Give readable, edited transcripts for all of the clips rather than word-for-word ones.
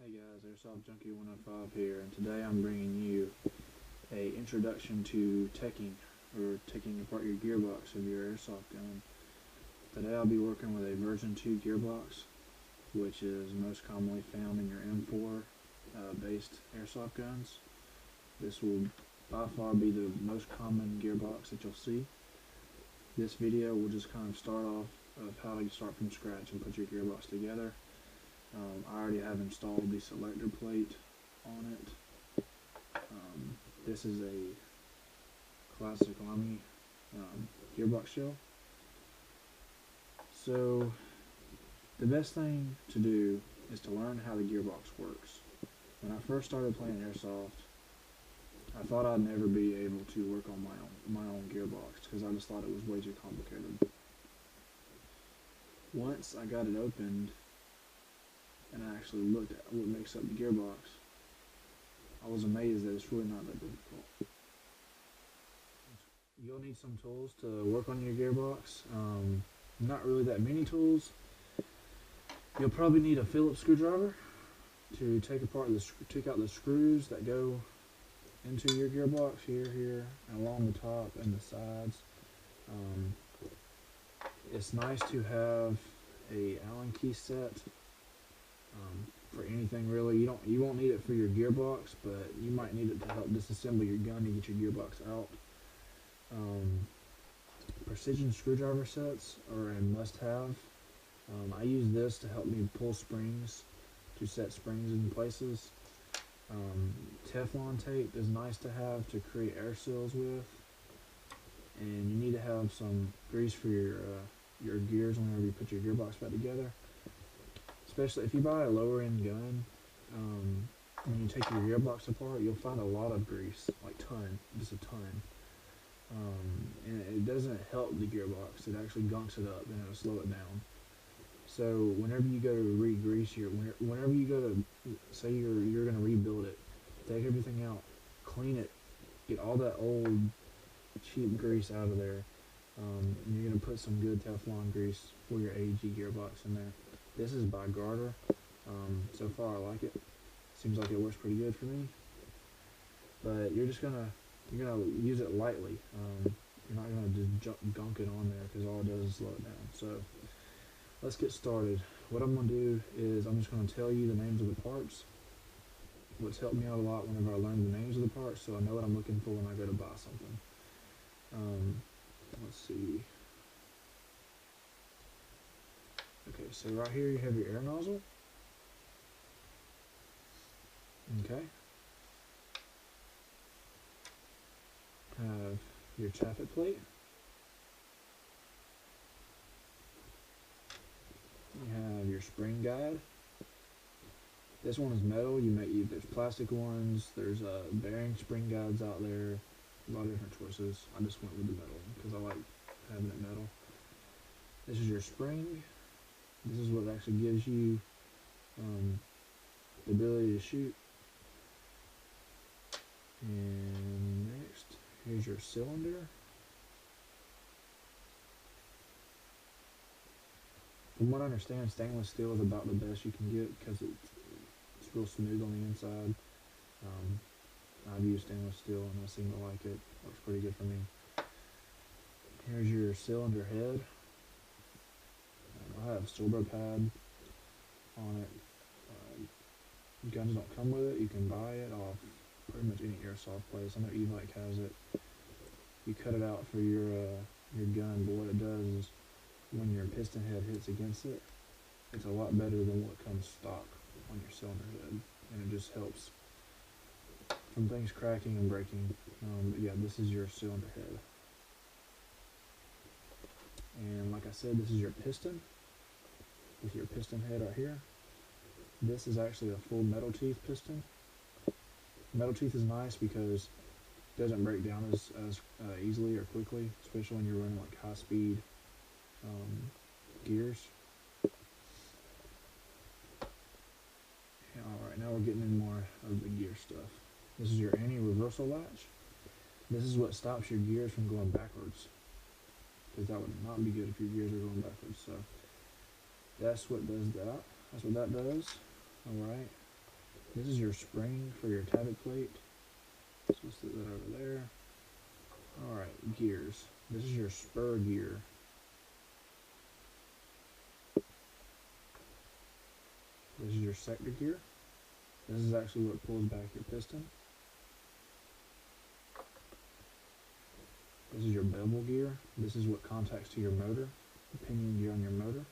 Hey guys, Airsoft Junkie 105 here, and today I'm bringing you a introduction to teching, or taking apart your gearbox of your airsoft gun. Today I'll be working with a version 2 gearbox, which is most commonly found in your M4 based airsoft guns. This will by far be the most common gearbox that you'll see. This video will just kind of start off of how to start from scratch and put your gearbox together. I already have installed the selector plate on it. This is a classic Army gearbox shell. So the best thing to do is to learn how the gearbox works. When I first started playing airsoft, I thought I'd never be able to work on my own gearbox because I just thought it was way too complicated. Once I got it opened and I actually looked at what makes up the gearbox, I was amazed that it's really not that difficult. You'll need some tools to work on your gearbox. Not really that many tools. You'll probably need a Phillips screwdriver to take out the screws that go into your gearbox here, and along the top and the sides. It's nice to have a Allen key set. For anything really. You won't need it for your gearbox, but you might need it to help disassemble your gun to get your gearbox out. Precision screwdriver sets are a must-have. I use this to help me pull springs, to set springs in places. Teflon tape is nice to have to create air seals with, and you need to have some grease for your gears whenever you put your gearbox back together. Especially if you buy a lower end gun, when you take your gearbox apart, you'll find a lot of grease, like just a ton. And it doesn't help the gearbox, it actually gunks it up and it'll slow it down. So whenever you go to re-grease whenever you go to, say you're going to rebuild it, take everything out, clean it, get all that old cheap grease out of there. And you're going to put some good Teflon grease for your AEG gearbox in there. This is by Garter. So far I like it. Seems like it works pretty good for me. But you're gonna use it lightly. You're not gonna just gunk it on there because all it does is slow it down. So let's get started. What I'm gonna do is I'm just gonna tell you the names of the parts. What's helped me out a lot whenever I learn the names of the parts, so I know what I'm looking for when I go to buy something. Let's see. Okay, so right here you have your air nozzle. Okay. Have your taffet plate. You have your spring guide. This one is metal. There's plastic ones. There's bearing spring guides out there. A lot of different choices. I just went with the metal because I like having it metal. This is your spring. This is what actually gives you the ability to shoot. And next, here's your cylinder. From what I understand, stainless steel is about the best you can get because it's real smooth on the inside. I've used stainless steel and I seem to like it. Works pretty good for me. Here's your cylinder head. I have a silver pad on it. Guns don't come with it. You can buy it off pretty much any airsoft place. I know E-Bike has it. You cut it out for your gun, but what it does is when your piston head hits against it, it's a lot better than what comes stock on your cylinder head, and it just helps from things cracking and breaking. But yeah, this is your cylinder head. And like I said, this is your piston, with your piston head right here. This is actually a full metal teeth piston. Metal teeth is nice because it doesn't break down as easily or quickly, especially when you're running like high speed gears. Alright, now we're getting in more of the gear stuff. This is your anti-reversal latch. This is what stops your gears from going backwards, because that would not be good if your gears are going backwards. So that's what does that. That's what that does. Alright. This is your spring for your tappet plate. So let's put that over there. Alright, gears. This is your spur gear. This is your sector gear. This is actually what pulls back your piston. This is your bevel gear. This is what contacts to your motor, the pinion gear on your motor.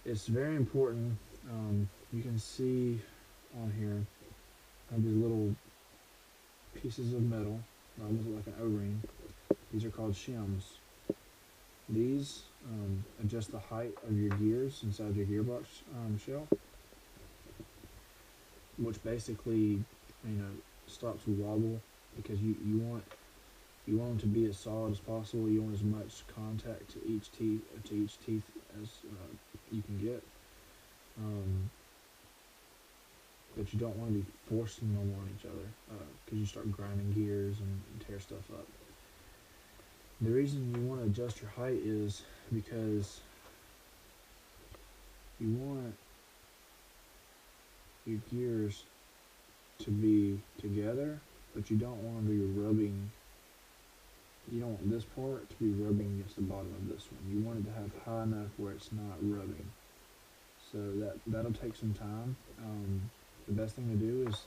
It's very important. You can see on here, I have these little pieces of metal, almost like an O-ring. These are called shims. These adjust the height of your gears inside your gearbox shell, which basically, stops wobble, because you want them to be as solid as possible. You want as much contact to each teeth as you can get, but you don't want to be forcing them on each other, because you start grinding gears and tear stuff up. The reason you want to adjust your height is because you want your gears to be together, but you don't want them to be rubbing. You don't want this part to be rubbing against the bottom of this one. You want it to have high enough where it's not rubbing. So that'll take some time. The best thing to do is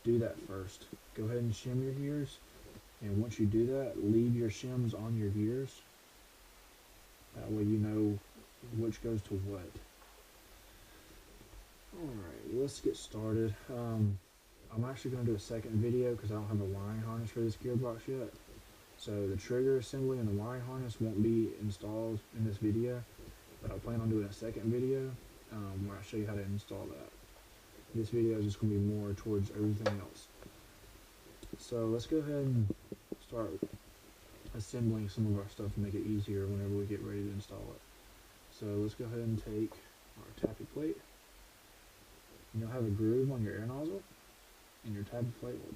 do that first. Go ahead and shim your gears, and once you do that, leave your shims on your gears. That way you know which goes to what. Alright, let's get started. I'm actually going to do a second video because I don't have a wiring harness for this gearbox yet. So the trigger assembly and the wiring harness won't be installed in this video, but I plan on doing a second video where I show you how to install that. This video is just going to be more towards everything else. So let's go ahead and start assembling some of our stuff to make it easier whenever we get ready to install it. So let's go ahead and take our tappet plate. You'll have a groove on your air nozzle, and your tappet plate will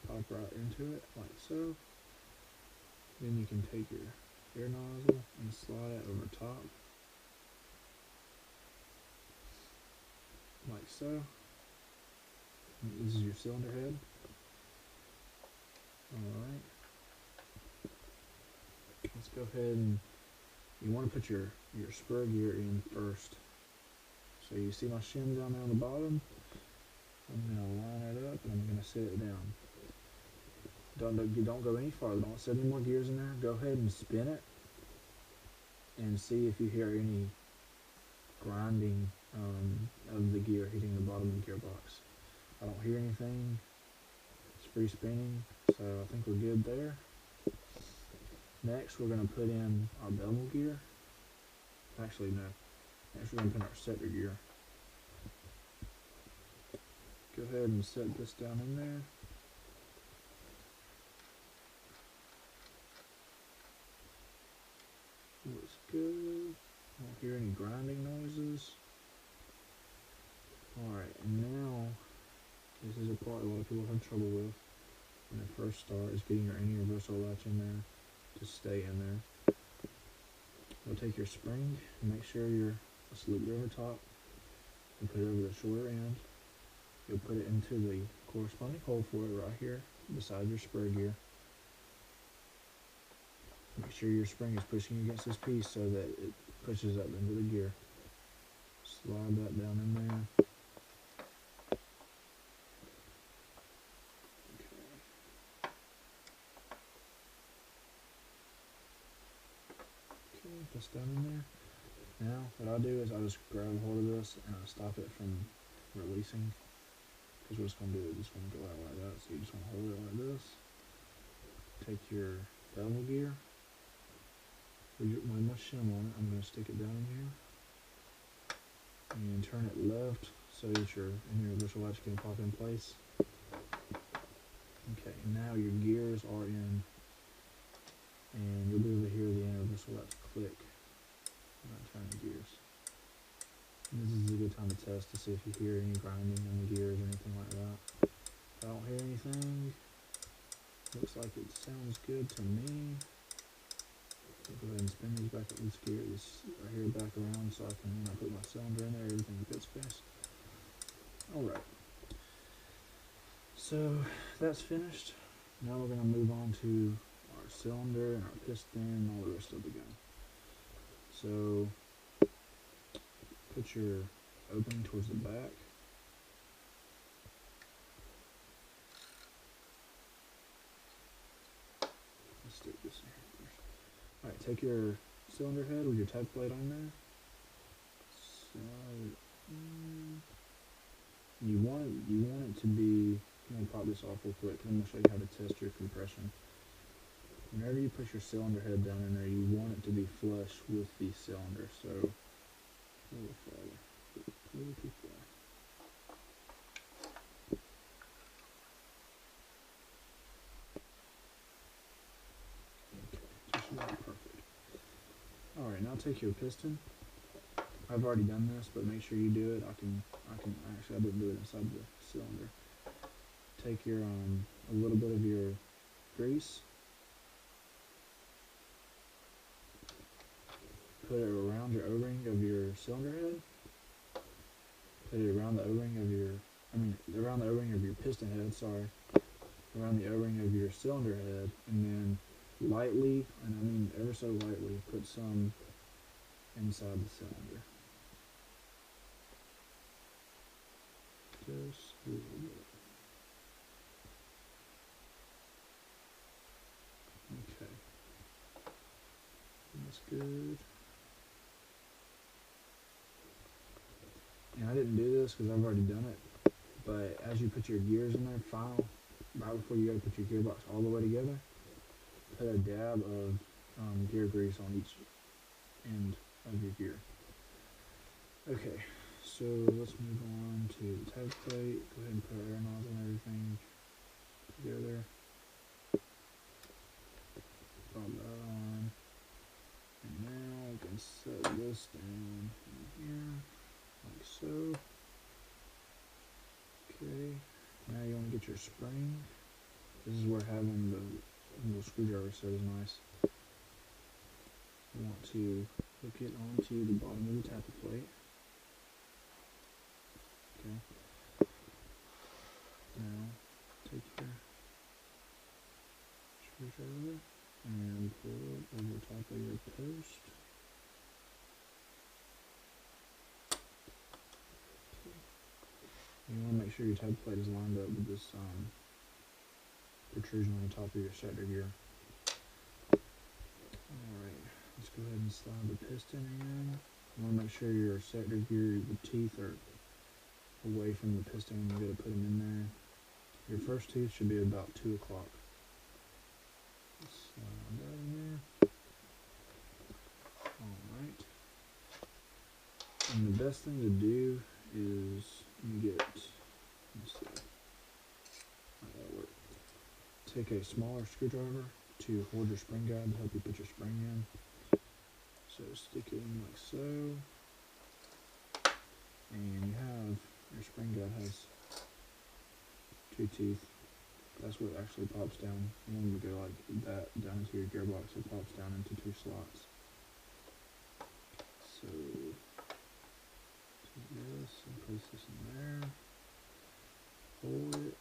pop right into it like so. Then you can take your air nozzle and slide it over top like so. And this is your cylinder head. Alright, let's go ahead and you want to put your spur gear in first. So you see my shim down there on the bottom? I'm going to line it up and I'm going to set it down. Don't go any farther. Don't set any more gears in there. Go ahead and spin it and see if you hear any grinding of the gear hitting the bottom of the gearbox. I don't hear anything. It's free spinning, so I think we're good there. Next, we're going to put in our bevel gear. Actually, no. Next, we're going to put in our sector gear. Go ahead and set this down in there. Looks good. Don't hear any grinding noises. Alright, and now this is a part a lot of people have trouble with when they first start, is getting your universal latch in there to stay in there. You'll take your spring and make sure you're loop it over top and put it over the shorter end. You'll put it into the corresponding hole for it right here beside your spur gear. Make sure your spring is pushing against this piece so that it pushes up into the gear. Slide that down in there. Okay, that's down in there. Now, what I do is I just grab a hold of this and I stop it from releasing. Because what it's going to do is it's going to go out like that. So you just want to hold it like this. Take your bevel gear. With my shim on it, I'm going to stick it down in here. And turn it left so that your universal latch can pop in place. Okay, now your gears are in. And you'll be able to hear the universal latch click when I turn the gears. And this is a good time to test to see if you hear any grinding in the gears or anything like that. If I don't hear anything, looks like it sounds good to me. Go ahead and spin these back. Let's gear this right here back around so I can, when I put my cylinder in there, everything fits best. Alright. So that's finished. Now we're going to move on to our cylinder and our piston and all the rest of the gun. So put your opening towards the back. Let's stick this in here first. Alright, take your cylinder head with your tab plate on there. So you want it to be. Let me pop this off real quick. I'm going to show you how to test your compression. Whenever you push your cylinder head down in there, you want it to be flush with the cylinder. So a little farther, a little too far. Okay, just about perfect. All right, now take your piston. I've already done this, but make sure you do it. I didn't do it inside the cylinder. Take your a little bit of your grease, put it around your O-ring of your cylinder head. Put it around the O-ring of around the O-ring of your piston head. Sorry, around the O-ring of your cylinder head, and then lightly, and I mean ever so lightly, put some inside the cylinder. Just a little bit. Okay. That's good. And I didn't do this because I've already done it, but as you put your gears in there, right before you go to put your gearbox all the way together, put a dab of gear grease on each end of your gear. Okay, so let's move on to the tab plate. Go ahead and put our air nozzle and everything together. Pop that on. And now we can set this down in here, like so. Okay, now you want to get your spring. This is where having the little screwdriver set is nice. You want to hook it onto the bottom of the tappet plate. Okay. Now take your screwdriver and pull it over top of your post. Okay. You want to make sure your tab plate is lined up with this protrusion on the top of your sector gear. Alright, let's go ahead and slide the piston in. You want to make sure your sector gear, the teeth are away from the piston when you go to put them in there. Your first tooth should be about 2 o'clock. Slide that in there. Alright. And the best thing to do is you get, let's see, how that'll work. Take a smaller screwdriver to hold your spring guide to help you put your spring in. So stick it in like so. And you have, your spring guide has 2 teeth. That's what actually pops down. You want to go like that down into your gearbox. It pops down into 2 slots. So take this and place this in there. Hold it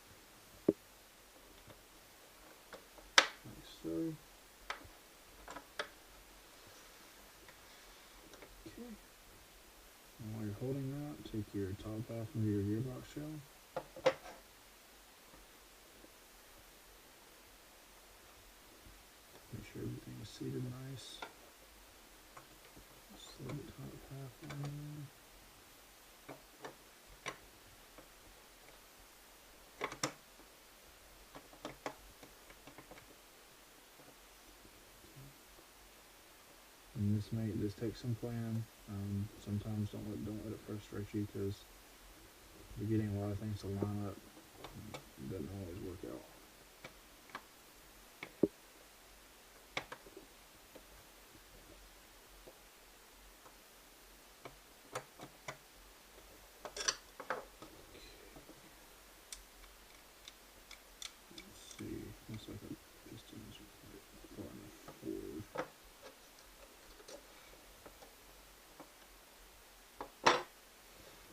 like so. Okay. And while you're holding that, take your top half of your gearbox shell. Make sure everything is seated nice. Slide the top half on there. And this takes some plan. Sometimes don't let it frustrate you because you're getting a lot of things to line up. It doesn't always work out. Let's see. Looks like a piston is far enough forward.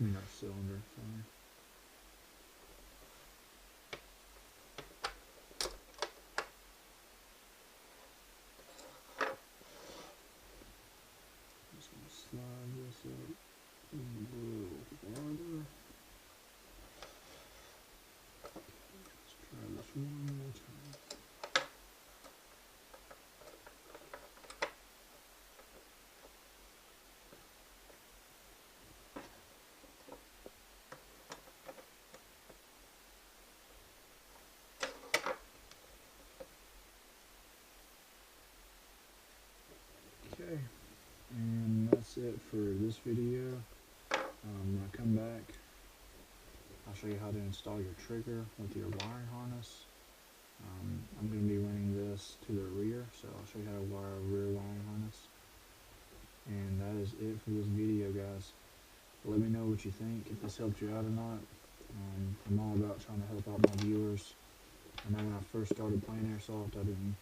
mean our cylinder, sorry. Just gonna slide this up a little farther. Let's try this one more time. Okay, and that's it for this video. When I come back, I'll show you how to install your trigger with your wiring harness. I'm going to be running this to the rear, so I'll show you how to wire a rear wiring harness. And that is it for this video, guys. Let me know what you think, if this helped you out or not. I'm all about trying to help out my viewers. I know when I first started playing Airsoft, I didn't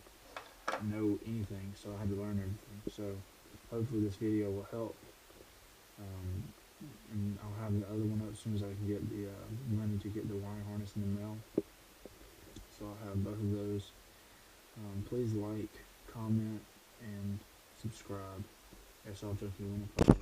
know anything, so I had to learn everything. So hopefully this video will help. And I'll have the other one up as soon as I can get the money to get the wiring harness in the mail. So I'll have both of those. Please like, comment, and subscribe. Airsoft Junkie 105.